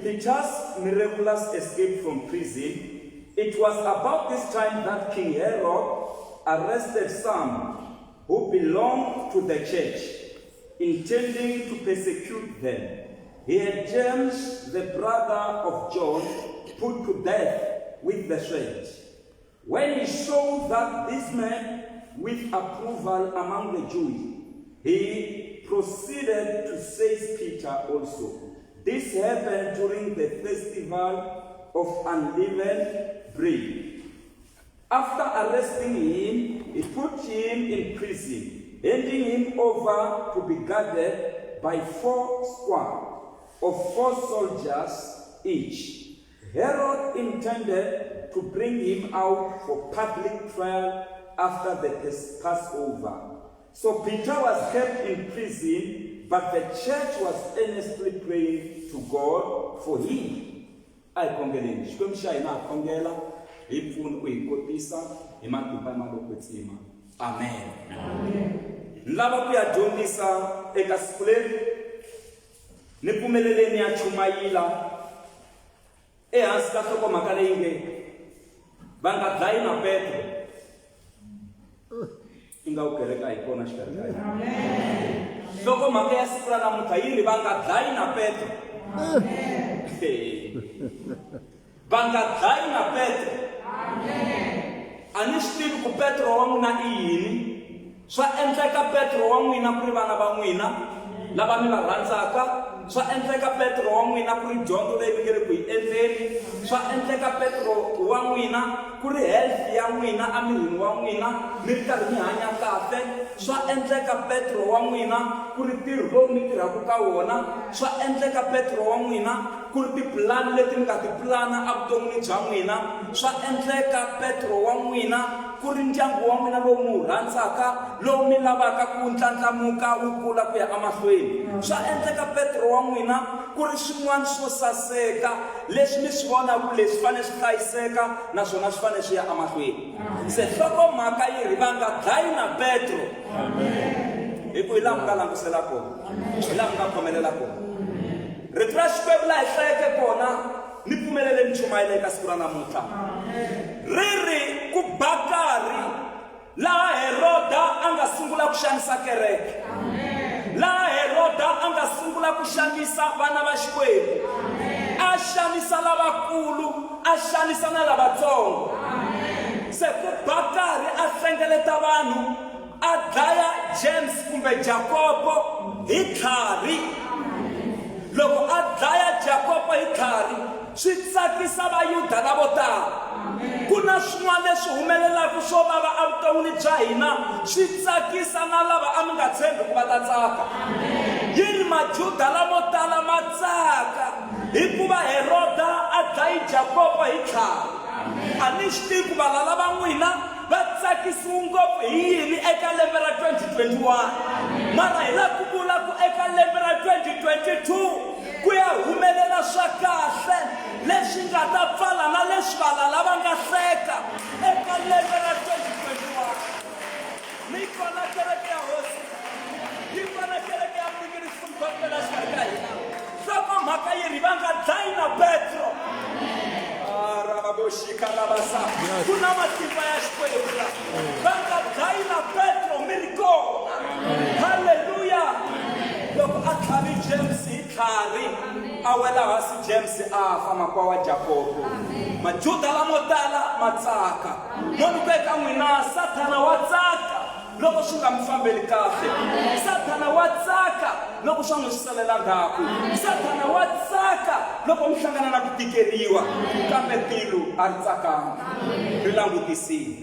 Peter's miraculous escape from prison. It was about this time that King Herod arrested some who belonged to the church, intending to persecute them. He had James, the brother of John, put to death with the sword. When he saw that this man with approval among the Jews, he proceeded to seize Peter also. This happened during the festival of unleavened bread. After arresting him, he put him in prison, handing him over to be guarded by 4 squads of 4 soldiers each. Herod intended to bring him out for public trial after the Passover. So Peter was kept in prison, but the church was earnestly praying to God for him. I congregate. Amen. Lava kuyadumisa ekasikuleni niphumeleleni ya chumayila ehansi ka nhlokomhaka leyi nge va nga dlayi na Petro i nga wu kereka hi kona xikarhi ka hina. Nhlokomhaka ya siku ra namuntlha yi ri va nga dlayi na Petro. Va nga dlayi na Petro. A ni swi tivi ku Petro wa n'wina i yini. Swa endleka Petro wa n'wina ku ri vana va n'wina lava mi va rhandzaka. Swa endleka Petro wa n'wina ku ri dyondzo leyi mi nge ri ku yi endleni. Swa endleka Petro wa n'wina ku ri health ya n'wina amirini wa n'wina mi ri karhi mi hanya kahle. Swa endleka Petro wa n'wina ku ri ntirho lowu mi tirhaka ka wona. Swa endleka Petro wa n'wina ku ri tipulani leti mi nga ti pulana evuton'wini bya n'wina. Swa endleka Petro wa n'wina ku ri ndyangu wa n'wina lowu mi wu rhandzaka, lowu mi lavaka ku ndlandlamuka wu kula ku ya emahlweni. Swa endleka Petro wa n'wina ku ri swin'wana swo saseka leswi mi swi vonaka leswi fanele swi hlayiseka naswona swi fanele swi ya emahlweni. Se nhlokomhaka yi ri va nga dlayi na Petro. Hi ku hi laha mi nga langutisela kona, hi laha mi nga khomelela kona. Rito ra Xikwembu laha hi hlayeke kona ni pfumelele ni chumayela eka siku ra namuntlha. Riri ku ba nkarhi laha Heroda a nga sungula ku xanisa kereke. Laha Heroda a nga sungula ku xanisa vana va Xikwembu. A xanisa lavakulu, a xanisa na lavatsongo. Se ku ba nkarhi a hlengeleta vanhu, a dlaya James kumbe Jacobo hi tlhari. Loko a dlaya Jacobo hi tlhari, swi tsakisa vayuda lavo tala. Ku na swin'wana leswi humelelaka swo vava evuton'wini bya hina, swi tsakisa na lava a mi nga tshembi ku va ta tsaka. Yini majuda lamo tala ma tsaka hikuva Heroda a dlayi Jacobo hi tlhari. A ni swi tivi ku vala lava n'wina va tsakisiwe ngopfu hi yini eka lembe ra 2021. Mara hi la ku vula ku eka lembe ra 2022 ku ya humelela swa kahle leswi nga ta pfala na leswi vala lava nga hleka eka lembe ra 2021. Ni kona kereke ya hosi, ni kona kereke ya mingirisi mkhopela xikarhi ka hina. Nhlokomhaka yi ri va nga dlayi na Petro. Kuna matimba ya Xikwembu. Va nga dlayi na Petro miracle. Hallelujah. Loko a tlhavi James hi tlhari, a wela hansi James a fa makwa wa Jacobo. Majuda lamo tala ma tsaka. Munhu ku eka n'wina Sathana wa tsaka loko swi nga mi fambeli kahle. Sathana wa tsaka loko swi n'wi salela ndzhaku. Sathana wa tsaka loko mi hlangana na ku tikeriwa, kambe tilo a ri tsakanga. Ri langutisile.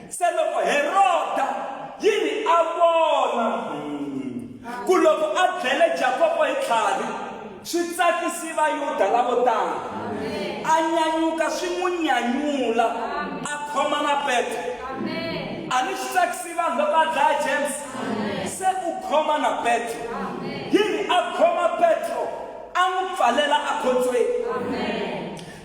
Se loko Heroda yini a vona ku loko a dlele Jacobo hi tlhari, swi tsakisi vayuda lavo tala. A nyanyuka swi n'wi nyanyula, a khoma na Petro. A ni swi tsakisi vanhu loko a dlaya James, se u khoma na Petro. Yini a khoma Petro, a n'wi pfalela ekhotsweni.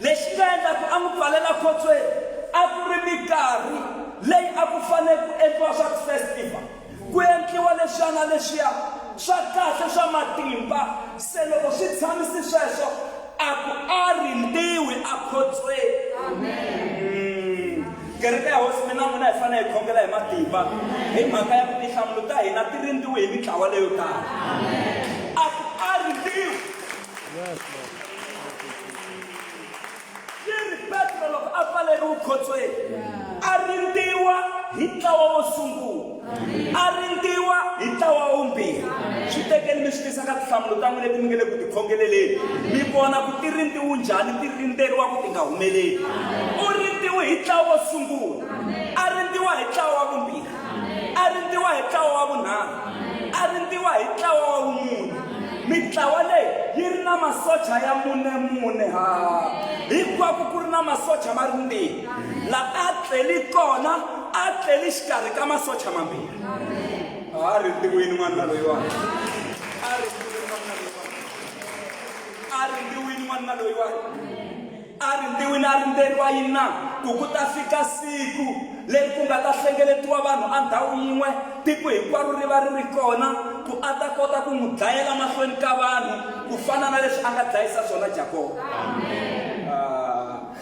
Lexi nga endla ku a n'wi pfalela ekhotsweni, a ku ri minkarhi leyi a ku fanele ku endliwa swa festival. Ku endliwa leswiana leswiya swa kahle swa matimba se loko swi tshamisi sweswo a ku a rindziwi a khotsweni. Kereke ya hosi mina n'wina hi fanele hi khongela hi matimba hi mhaka ya vutihlamulo ta hina ti rindziwe hi mitlawa leyo tala. A ku a rindziwi. Petro loko a pfaleriwe khotsweni a rindziwa hi ntlawa wo sungula, a rindziwa hi ntlawa wumbirhi. Swi tekeni mi swi tisa ka tinhlamulo ta n'wina leti mi nge le ku tikhongeleleni mi vona ku ti rindziwe njhani, ti rindzeriwa ku ti nga humeleli. U rindziwe hi ntlawa wo sungula, a rindziwa hi ntlawa wa vumbirhi, a rindziwa hi ntlawa wa vunharhu, a rindziwa hi ntlawa wa vumune. Mitlawa leyi yi ri na masocha ya mune hinkwako ku ri na masocha ma rindzeni. Laha a tleli kona a tleli xikarhi ka masocha mambirhi. A rindziwile n'wana loyiwani, a rindziwile n'wana loyiwani, a rindziwile, a rindzeriwa yini na ku ku ta fika siku leri ku nga ta hlengeletiwa vanhu a ndhawu yin'we, tiko hinkwaro ri va ri ri kona ku a ta kota ku n'wi dlayela mahlweni ka vanhu ku fana na leswi a nga dlayisa swona Jakobo.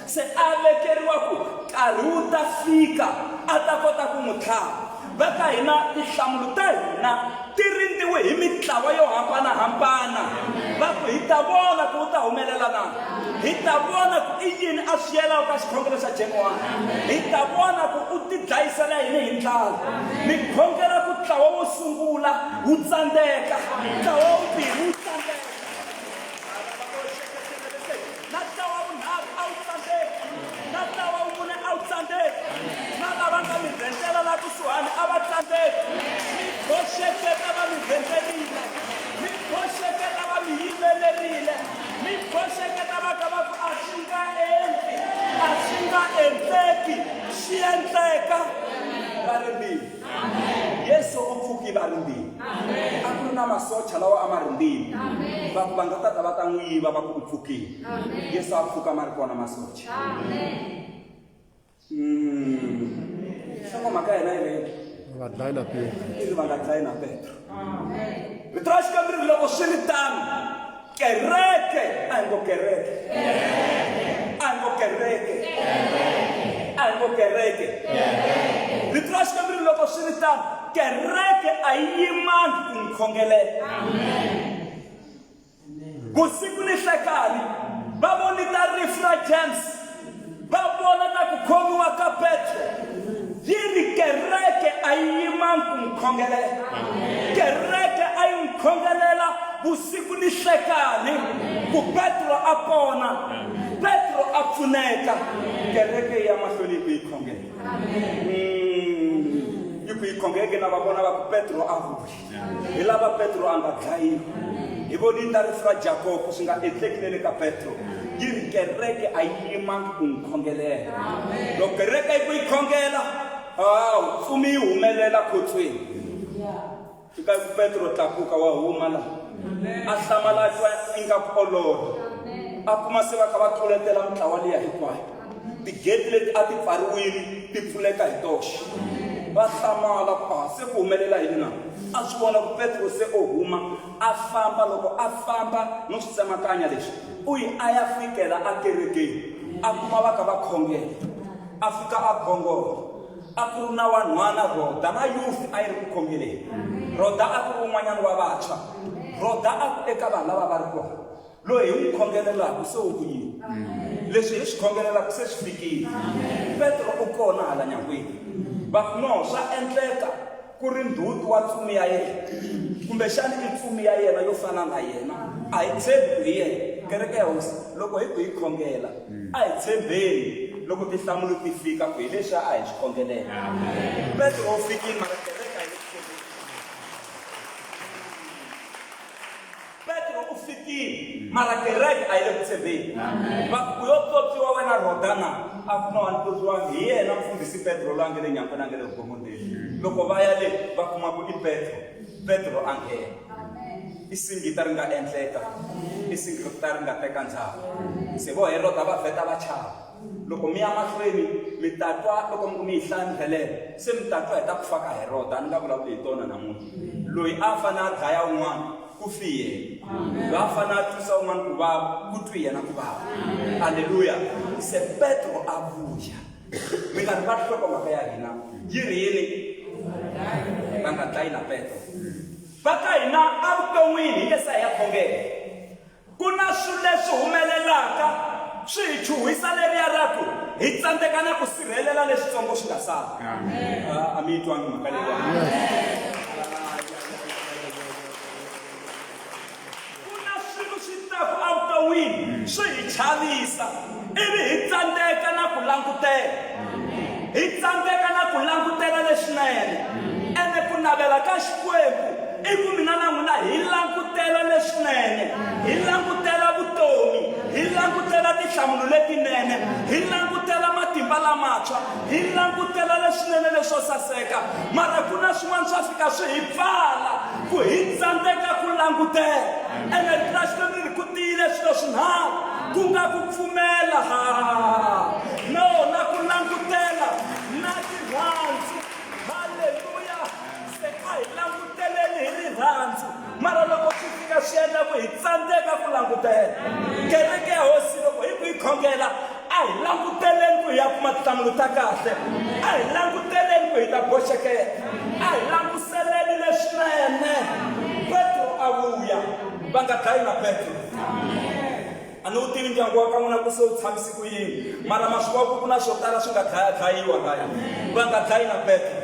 Se a vekeriwa ku nkarhi wu ta fika a ta kota ku n'wi tlhava. Veka hina tinhlamulo ta hina ti rindziwe hi mitlawa yo hambanahambana. Va ku hi ta vona ku u ta humelela na, hi ta vona ku i yini a swi yelaka ka xikhongelo xa January, hi ta vona ku u ti dlayisela yini hi ndlala. Mi khongela ku ntlawa wo sungula wu tsandzeka, ntlawa wo vumbirhi wu tsandzeka, na ntlawa wunharhu a wu tsandzeka, na ntlawa wumune a wu tsandzeka, na lava nga mi rhentela la kusuhani a va tsandzeka. Mi boxeketa va mi rhenterile, mi boxeketa va mi yimelerile, mi boxeketa va ka va ku a swi nga endli, a swi nga endleki, swi endleka. Va rindzile. Yesu u pfuki va rindzile. A ku ri na masocha lawa a ma rindzile. Va ku va nga ta va ta n'wi yiva va ku u pfukile. Yesu a pfuka ma ri kona masocha. Mhaka hina yi va dlayi na Petro. Va nga dlayi na Petro. Vito ra Xikwembu loko swi ri tano, kereke a hi ngo kereke, a hi ngo kereke, a hi ngo kereke. Vito ra Xikwembu loko swi ri tano, kereke a yi yimangi ku n'wi khongelela. Vusiku ni nhlekani va vonita rifu ra James, va vona na ku khomiwa ka Petro. Yi ri kereke a yi yimangi ku n'wi khongelela. Kereke a yi n'wi khongelela vusiku ni nhlekani ku Petro a pona, Petro a pfuneka. Kereke ya mahlweni ku yi khongela. Yi ku yi khongeke na va vona va ku Petro a vuyi. Hi lava Petro a nga dlayiwi. Hi vonita rifu ra Jakobo swi nga endlekile ka Petro. Yi ri kereke a yi yimangi ku n'wi khongelela. Loko kereke yi ku yi khongela, mfumo yi humelela khotsweni. Fika ku Petro tlakuka wa huma la, a hlamala i nga ku olova, a kuma se va kha va tluletela mitlawa liya hinkwayo. Tigeti leti a ti pfariwile ti pfuleka hi toxe. Va hlamala se ku humelela yini na. A swi vona ku Petro se o huma a famba. Loko a famba no swi tsemakanya leswi, u yi a ya fikela a kerekeni, a kuma va kha va khongela, a fika a gongola. A ku ri na vanhwana Roda na youth a yi ri ku khongeleni. Roda a ku ri un'wanyana wa vantshwa, Roda a ku eka vanhu lava va ri kona, loyi hi n'wi khongelelaka se u ku yini, leswi hi swi khongelelaka se swi fikile. Petro u kona hala nyangweni. Va ku no swa endleka ku ri ndzhuti wa ntsumi ya yena, kumbexani i ntsumi ya yena yo fana na yena. A hi tshembi hi yena. Kereke ya hosi loko hi ku hi khongela a hi tshembeni loko tinhlamulo ti fika ku hi leswi a hi swi khongelela. Petro u fikile mara kereke a hi le ku tshembeni. Petro u fikile mara kereke a hi le ku tshembeni. Va ku yo tlotsiwa wena Rodana, a ku no a ni tlotsiwangi hi yena mfundhisi Petro loyi a nge le nyangweni a nge le gomondeni. Loko va ya le va kuma ku i Petro a nghena. I singita ri nga endleka, i singita ri nga teka ndhawu. Se vo Heroda va vheta va chava. Loko mi ya mahlweni mitatwa loko mi hlantlhelele se mitatwa hi ta ku faka Herod ani nga vulavuli hi tona namuntlha loyi a fana a dlaya un'wana ku fi yena loyi a fana a twisa un'wana ku vava ku twi yena ku vava halleluya se Petro a vuya mi nga ri va nhlokomhaka ya hina yi ri yini va nga dlayi na Petro va ka hina evuton'wini hi lesa hi ya khongela ku na swilo leswi humelelaka swi hi chuhisa leriya ra ku hi tsandzeka na ku sirhelela leswitsongo swi nga sala a mi yi twangi mhaka leyiwa ku na swilo swi taku evuton'wini swi hi chavisa ivi hi tsandzeka na ku langutela hi tsandzeka na ku langutela leswinene ene ku navela ka Xikwembu i ku mina na n'wina hi langutela leswinene hi langutela vutomi hi langutela tinhlamulo letinene hi langutela matimba lamantshwa hi langutela leswinene leswo saseka mara ku na swin'wana swa fika swi hi pfala ku hi tsandzeka ku langutela ene Kreste ri ku tiyile swilo swinharhu ku nga ku pfumela no na ku langutela na rirhandzu halleluya se a hi languteleni hi rirhandzu mara loko swi fika swi endla ku hi tsandzeka ku langutela kereke ya hosi loko hi ku hi khongela a hi languteleni ku hi ya kuma tinhlamulo ta kahle a hi languteleni ku hi ta boxekela a hi languseleni leswinene Petro a vuya va nga dlayi na Petro a ni wu tivi ndyangu wa ka n'wina ku se wu tshamisi ku yini mara ma swi vona ku na swo tala swi nga dlayiwa kaya va nga dlayi na Petro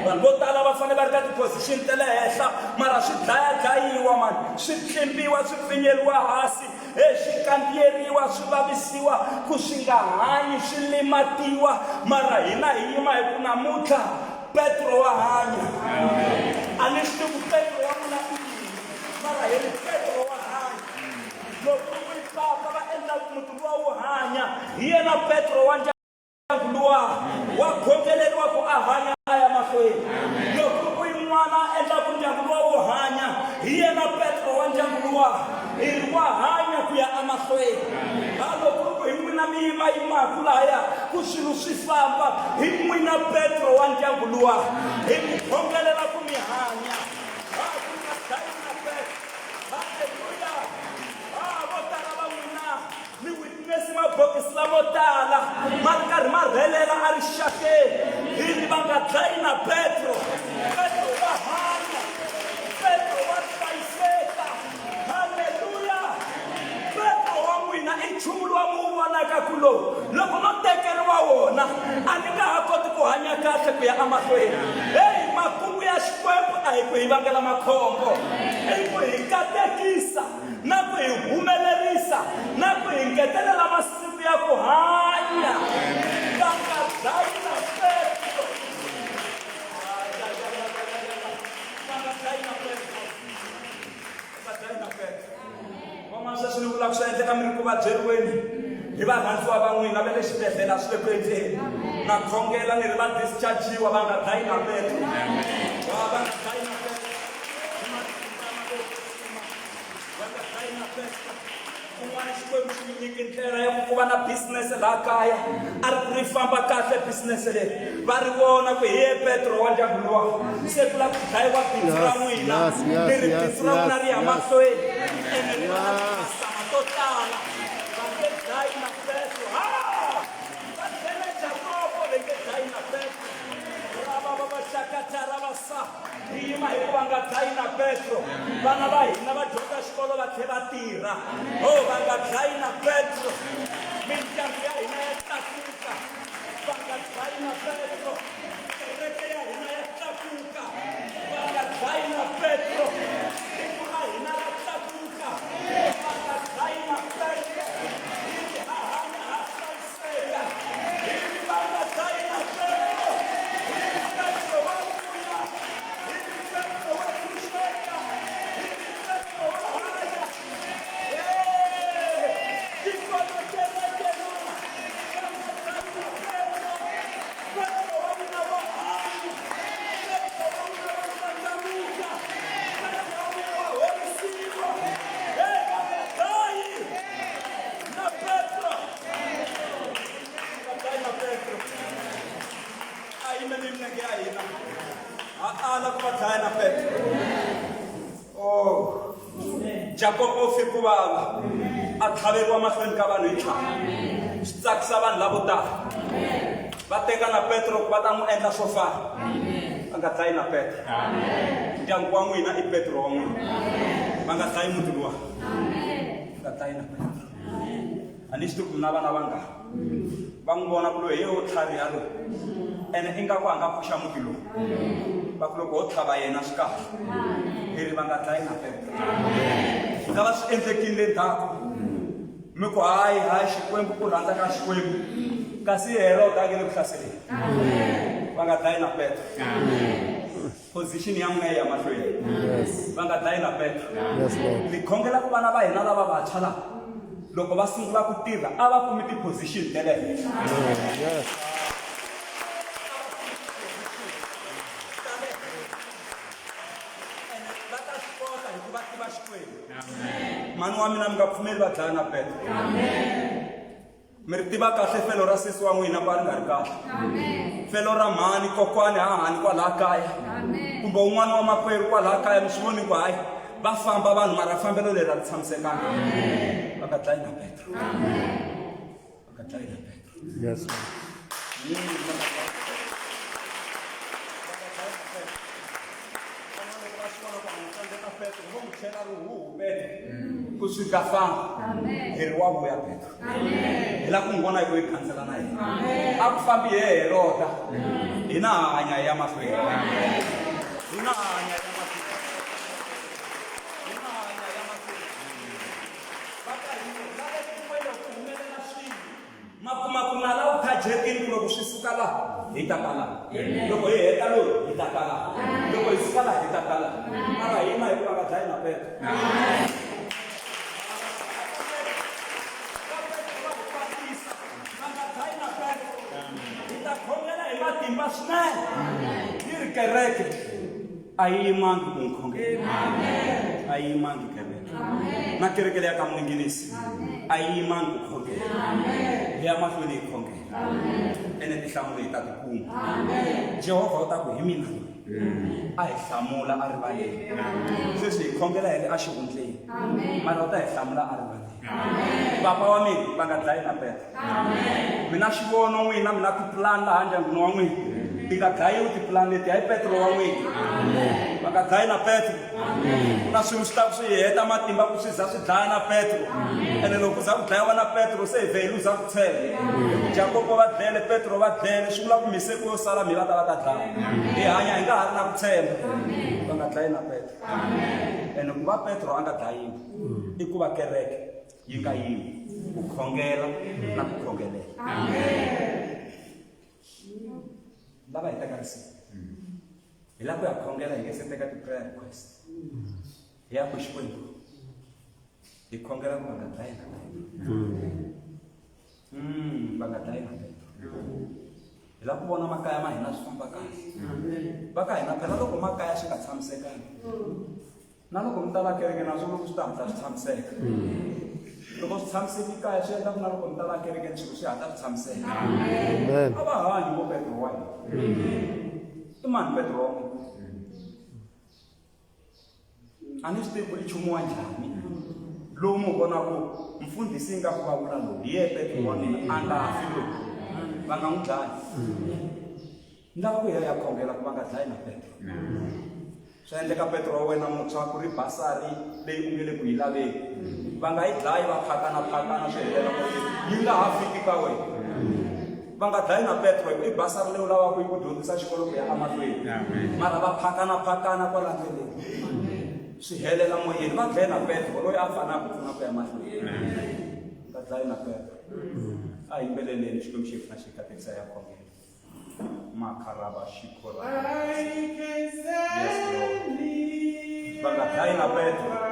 vanhu vo tala va fanele va ri ka tiposition ta le henhla mara swi dlayiwa mani swi tlimbiwa swi pfinyeriwa hansi swi kandziyeriwa swi vavisiwa ku swi nga hanyi swi limatiwa mara hina hi yima hi ku namuntlha Petro wa hanya a ni swi tivi Petro wa n'wina i yini mara hi ri Petro wa hanya loko papa va endla muti luwa wo hanya hi yena Petro wa ndyangu luwa wa khongeleriwa ku a hanya a ya mahlweni loko ku yin'wana endla ku ndyangu luwa wo hanya hi yena Petro wa ndyangu luwa hi ri wa hanya ku ya emahlweni loko ku hi n'wina mi yimayimaku lahaya ku swilo swi famba hi n'wina Petro wa ndyangu luwa hi mi khongelela ku mi hanya mabokisi lamo tala ma ri karhi ma rhelela a rixakeni hi va nga dlayi na Petro wa hanya Petro wa hlayiseka halleluya Petro wa n'wina i nchumu lowu mi wu vonaka ku lowu loko no tekeriwa wona a ni nga ha koti ku hanya kahle ku ya emahlweni makungu ya Xikwembu a hi ku hi vangela makhombo i ku hi katekisa na ku hi humelerisa na ku hi ngetelela masiku ya ku hanya va nga dlayi na Petro va nga dlayi na Petro van'wana sweswi ni vulaka swi endleka mi ri ku vabyeriweni hi varhandziwa va n'wina va le xibedhlele swi le ku endleni na khongela ni ri va dischargiwa va nga dlayi na Petro va nga dlayi na Petro kun'wana Xikwembu xi nyiki ndlela ya ku va na business laha kaya a ri ku ri famba kahle business leyi va ri vona ku hi ye Petro wa ndyangu luwa se ku la ku dlayiwa bindzu ra n'wina ni ri bindzu ra n'wina ri ya mahlweni ene ri va na masama to tala va nge dlayi na Petro va tlhele Jakobo va nge dlayi na Petro va xakatara va sa hi yima hi ku va nga dlayi na Petro vana va hina va dyondza xikolo va tlhela va tirha va nga dlayi na Petro mindyangu ya hina ya tlakuka va nga dlayi na Petro kereke ya hina ya tlakuka va nga dlayi na Petro tiko ra hina ra tlakuka va nga dlayi na Petro hi ha hanya ha hlayiseka hi va nga dlayi na Petro Petro wa vuya Petro wa pfuxeka Petro wa hanya tiko lo kereke Petro wa Jacobo fiku baba a tlhabelwa mahlweni ka vanhu hi tlhava swi tsakisa vanhu lavo tala va teka na Petro va ta n'wi endla swo fana va nga dlayi na Petro ndyangu wa n'wina i Petro wa n'wina va nga dlayi muti luwa va nga dlayi na Petro a ni swi tivi ku na vana vangani va n'wi vona ku loyi hi wo tlhariha loyi ene ingaku a nga pfuxa muti lowu va ku loko ho tlhava yena swi kahle leri va nga dlayi na Petro lava swi endlekile le ndzhaku mi ku hayi Xikwembu ku rhandza ka Xikwembu kasi Herode a nge le ku hlaseleni va nga dlayi na Petro position ya n'wina ya mahlweni va nga dlayi na Petro ni khongela ku vana va hina lava vantshwa lava loko va sungula ku tirha a va kumi ti-position te le henhla mani wa mina mi nga pfumeli va dlaya na Petro mi ri tiva kahle felo ra sesi wa n'wina ku a ri nga ri kahle felo ra mhani kokwani hahani kwalaha kaya kumbe un'wana wa makwerhu kwalaha kaya mi swi voni ku hayi va famba vanhu mara fambelo leri a ri tshamisekanga va nga dlayi na Petro va nga dlayi na Petro ku swi nga fambi heri wa vuya Petro hi la ku n'wi vona hi ku hi khansela na yena a ku fambi hi Herode hina hanya ya mahlweni hina hanya ya mahlweni hina hanya ya mahlweni va ka hina lava kumele ku humelela swilo makumaku na lawa khajetini loko swi suka laha hi ta kala loko hi heta loyi hi ta kala loko hi suka laha hi ta kala mara hina hi ku va nga dlayi na Petro matimba swinene yi ri kereke a yi yimangi ku n'wi khongela a yi yimangi kereke na kereke leyi ya ka Mwinginisi a yi yimangi ku khongela hi ya mahlweni hi khongela ene tinhlamulo hi ta tikuma Jehovha u ta ku hi mina a hi hlamula a rivaleni sweswi hi khongela hi ri a xihundleni mara u ta hi hlamula a rivaleni papa wa mina va nga dlayi na Petro mina xivono n'wina mina tipulani laha ndyangwini wa n'wina ti nga dlayiwi tipulani leti hayi Petro wa n'wina va nga dlayi na Petro ku na swilo swi ta ku swi heta matimba ku swi za swi dlaya na Petro ene loko za ku dlayiwa na Petro se hi vheli za ku tshela Jacobo va dlele Petro va dlele swi vula ku miseko yo sala mi va ta dlaya hi hanya hi nga ha ri na ku tshemba va nga dlayi na Petro ene ku va Petro a nga dlayiwi i ku va kereke yi nga yimi ku khongela na ku khongelela lava hi teka risimu hi lava ku ya khongela hi nge se teka ti-prayer request hi ya ku Xikwembu hi khongela ku va nga dlayi na Petro va nga dlayi na Petro hi lava ku vona makaya ma hina swi famba kahle va ka hina phela loko makaya swi nga tshamisekangi na loko mi ta la kereke naswo loko swi ta hatla swi tshamiseka loko swi tshamiseki kaya swi endla ku na loko mi ta la kerekeni swilo swi hatla swi tshamiseka a va hanyi vo Petro wa hina i mani Petro wa n'wina a ni swi tivi ku i nchumu wa njhani lowu mi vonaku mfundhisi nga ku va vula lowu hi ye Petro wa mina a nga fi loyi va nga n'wi dlayi ni lava ku ya khongela ku va nga dlayi na Petro swi endleka Petro wa wena muntshwa ku ri basari leyi u nge le ku yi laveki va nga yi dlayi va phakana swi helela yi nga ha fiki ka wena va nga dlayi na Petro i basari leyi u lavaka yi ku dyondzisa xikolo ku ya emahlweni mara va phakana kwala ndleleni swi helela moyeni va dlayi na Petro loyi a fanaka ku pfuna ku ya mahlweni va dlayi na Petro a yimbeleleni Xikwembu xi pfuna xi katekisa ya khongela makaraba shikora yes Lord va nga dlayi na Petro